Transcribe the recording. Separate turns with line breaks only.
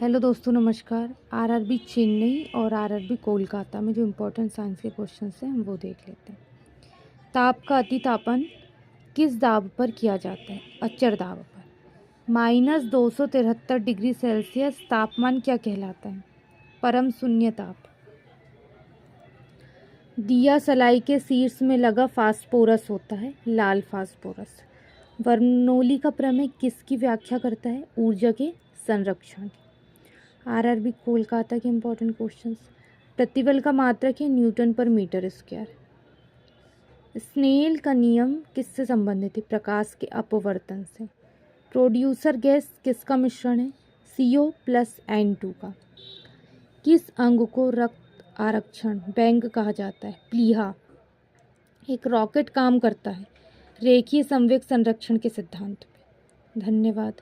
Hello दोस्तों, नमस्कार। RRB Chennai और आरआरबी कोलकाता में जो इम्पोर्टेंट साइंस के क्वेश्चंस हैं हम वो देख लेते हैं। ताप का अतितापन किस दाब पर किया जाता है? अचर दाब पर। -273 डिग्री सेल्सियस तापमान क्या कहलाता है? परम शून्य ताप। दिया सलाई के शीर्ष में लगा फास्फोरस होता है, लाल फास्फोरस। बर्नौली का प्रमेय किसकी व्याख्या करता है? ऊर्जा के संरक्षण। आरआरबी कोलकाता के इम्पोर्टेंट क्वेश्चंस। प्रतिबल का मात्रक है न्यूटन पर मीटर स्क्वायर। स्नेल का नियम किससे संबंधित है? प्रकाश के अपवर्तन से। प्रोड्यूसर गैस किसका मिश्रण है? CO+N2 का। किस अंग को रक्त आरक्षण बैंक कहा जाता है? प्लीहा। एक रॉकेट काम करता है रेखीय संवेग संरक्षण के सिद्धांत पे। धन्यवाद।